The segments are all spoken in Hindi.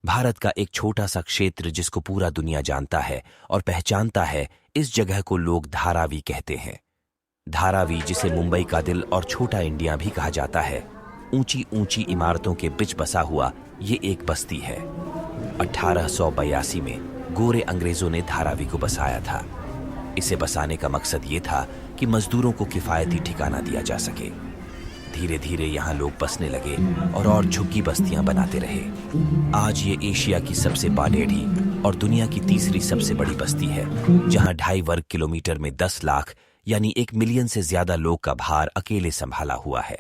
भारत का एक छोटा सा क्षेत्र जिसको पूरा दुनिया जानता है और पहचानता है, इस जगह को लोग धारावी कहते हैं। धारावी, जिसे मुंबई का दिल और छोटा इंडिया भी कहा जाता है, ऊंची ऊंची इमारतों के बीच बसा हुआ ये एक बस्ती है। 1882 में गोरे अंग्रेजों ने धारावी को बसाया था। इसे बसाने का मकसद ये था कि मजदूरों को किफायती ठिकाना दिया जा सके। धीरे धीरे यहाँ लोग बसने लगे और झुग्गी बस्तियां बनाते रहे। आज ये एशिया की सबसे बालेढ़ी और दुनिया की तीसरी सबसे बड़ी बस्ती है, जहाँ 2.5 वर्ग किलोमीटर में 10 लाख यानी 1 मिलियन से ज्यादा लोग का भार अकेले संभाला हुआ है।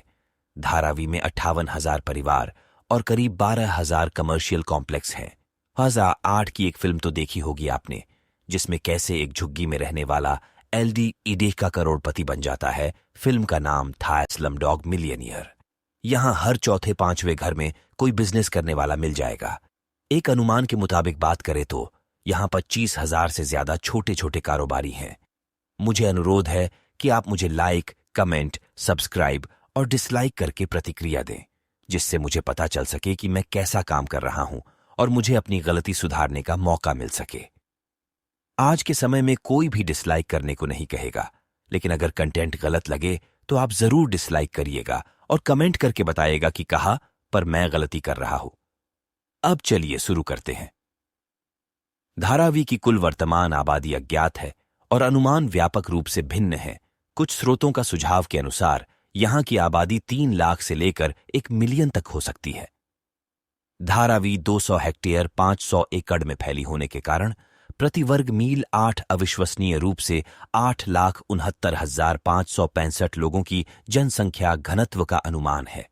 धारावी में 58,000 परिवार और करीब 12,000 कमर्शियल कॉम्प्लेक्स हैं। 2008 की एक फिल्म तो देखी होगी आपने, जिसमें कैसे एक झुग्गी में रहने वाला एलडी इडेह का करोड़पति बन जाता है। फिल्म का नाम था स्लमडॉग मिलियनियर। यहां हर चौथे पांचवें घर में कोई बिजनेस करने वाला मिल जाएगा। एक अनुमान के मुताबिक बात करें तो यहां 25,000 से ज्यादा छोटे छोटे कारोबारी हैं। मुझे अनुरोध है कि आप मुझे लाइक, कमेंट, सब्सक्राइब और डिसलाइक करके प्रतिक्रिया दें, जिससे मुझे पता चल सके कि मैं कैसा काम कर रहा हूं और मुझे अपनी गलती सुधारने का मौका मिल सके। आज के समय में कोई भी डिसलाइक करने को नहीं कहेगा, लेकिन अगर कंटेंट गलत लगे तो आप जरूर डिसलाइक करिएगा और कमेंट करके बताइएगा कि कहा पर मैं गलती कर रहा हूं। अब चलिए शुरू करते हैं। धारावी की कुल वर्तमान आबादी अज्ञात है और अनुमान व्यापक रूप से भिन्न है। कुछ स्रोतों का सुझाव के अनुसार यहां की आबादी 3 लाख से लेकर 1 मिलियन तक हो सकती है। धारावी 200 हेक्टेयर 500 एकड़ में फैली होने के कारण प्रति वर्ग मील 8 अविश्वसनीय रूप से 8,69,565 लोगों की जनसंख्या घनत्व का अनुमान है।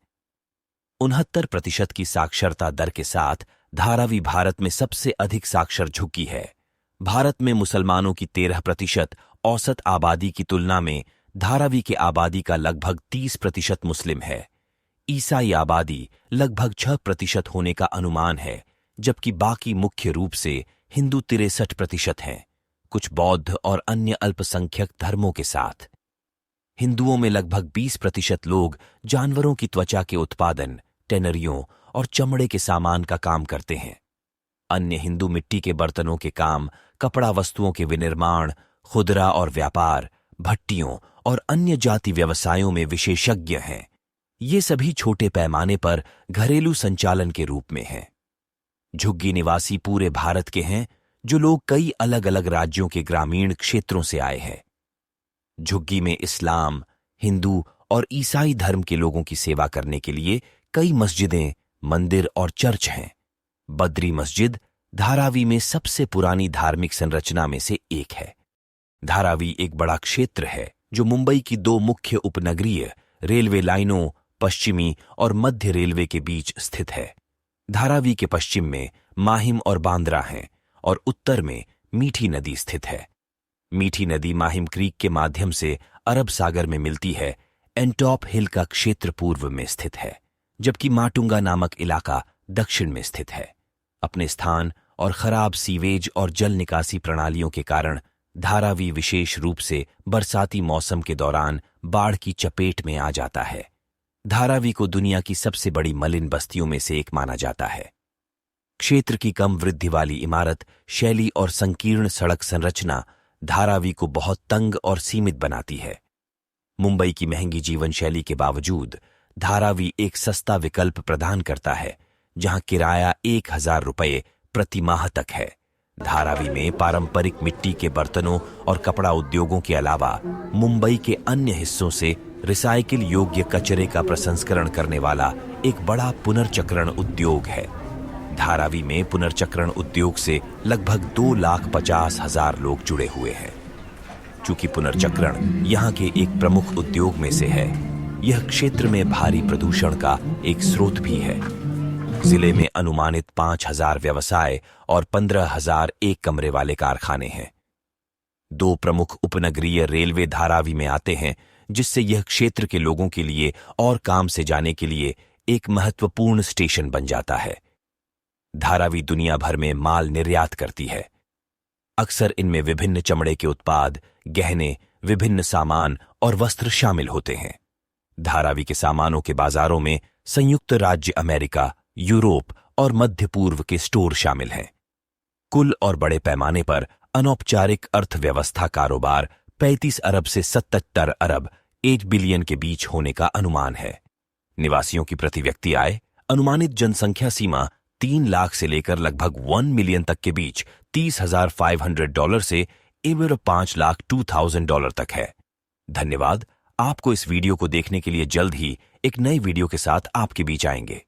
69% की साक्षरता दर के साथ धारावी भारत में सबसे अधिक साक्षर झुग्गी है। भारत में मुसलमानों की 13% औसत आबादी की तुलना में धारावी की आबादी का लगभग 30% मुस्लिम है। ईसाई आबादी लगभग 6% होने का अनुमान है, जबकि बाकी मुख्य रूप से हिंदू 63% हैं, कुछ बौद्ध और अन्य अल्पसंख्यक धर्मों के साथ। हिंदुओं में लगभग 20% लोग जानवरों की त्वचा के उत्पादन, टेनरियों और चमड़े के सामान का काम करते हैं। अन्य हिंदू मिट्टी के बर्तनों के काम, कपड़ा वस्तुओं के विनिर्माण, खुदरा और व्यापार, भट्टियों और अन्य जाति व्यवसायों में विशेषज्ञ हैं। ये सभी छोटे पैमाने पर घरेलू संचालन के रूप में हैं। झुग्गी निवासी पूरे भारत के हैं, जो लोग कई अलग अलग राज्यों के ग्रामीण क्षेत्रों से आए हैं। झुग्गी में इस्लाम, हिंदू और ईसाई धर्म के लोगों की सेवा करने के लिए कई मस्जिदें, मंदिर और चर्च हैं। बद्री मस्जिद धारावी में सबसे पुरानी धार्मिक संरचना में से एक है। धारावी एक बड़ा क्षेत्र है जो मुंबई की 2 मुख्य उपनगरीय रेलवे लाइनों, पश्चिमी और मध्य रेलवे के बीच स्थित है। धारावी के पश्चिम में माहिम और बांद्रा हैं और उत्तर में मीठी नदी स्थित है। मीठी नदी माहिम क्रीक के माध्यम से अरब सागर में मिलती है। एंटॉप हिल का क्षेत्र पूर्व में स्थित है, जबकि माटुंगा नामक इलाका दक्षिण में स्थित है। अपने स्थान और खराब सीवेज और जल निकासी प्रणालियों के कारण धारावी विशेष रूप से बरसाती मौसम के दौरान बाढ़ की चपेट में आ जाता है। धारावी को दुनिया की सबसे बड़ी मलिन बस्तियों में से एक माना जाता है। क्षेत्र की कम वृद्धि वाली इमारत शैली और संकीर्ण सड़क संरचना धारावी को बहुत तंग और सीमित बनाती है। मुंबई की महंगी जीवन शैली के बावजूद धारावी एक सस्ता विकल्प प्रदान करता है, जहां किराया 1,000 रुपये प्रति माह तक है। धारावी में पारंपरिक मिट्टी के बर्तनों और कपड़ा उद्योगों के अलावा मुंबई के अन्य हिस्सों से रिसाइकिल योग्य कचरे का प्रसंस्करण करने वाला एक बड़ा पुनर्चक्रण उद्योग है। धारावी में पुनर्चक्रण उद्योग से लगभग 2,50,000 लोग जुड़े हुए हैं। चूंकि पुनर्चक्रण यहाँ के एक प्रमुख उद्योग में से है, यह क्षेत्र में भारी प्रदूषण का एक स्रोत भी है। जिले में अनुमानित 5,000 व्यवसाय और 15,000 एक कमरे वाले कारखाने हैं। 2 प्रमुख उपनगरीय रेलवे धारावी में आते हैं, जिससे यह क्षेत्र के लोगों के लिए और काम से जाने के लिए एक महत्वपूर्ण स्टेशन बन जाता है। धारावी दुनिया भर में माल निर्यात करती है। अक्सर इनमें विभिन्न चमड़े के उत्पाद, गहने, विभिन्न सामान और वस्त्र शामिल होते हैं। धारावी के सामानों के बाजारों में संयुक्त राज्य अमेरिका, यूरोप और मध्य पूर्व के स्टोर शामिल हैं। कुल और बड़े पैमाने पर अनौपचारिक अर्थव्यवस्था कारोबार 35 अरब से 77 अरब 8 बिलियन के बीच होने का अनुमान है। निवासियों की प्रति व्यक्ति आय अनुमानित जनसंख्या सीमा 3 लाख से लेकर लगभग 1 मिलियन तक के बीच $30,500 से एवं $5,02,000 तक है। धन्यवाद। आपको इस वीडियो को देखने के लिए जल्द ही एक नई वीडियो के साथ आपके बीच आएंगे।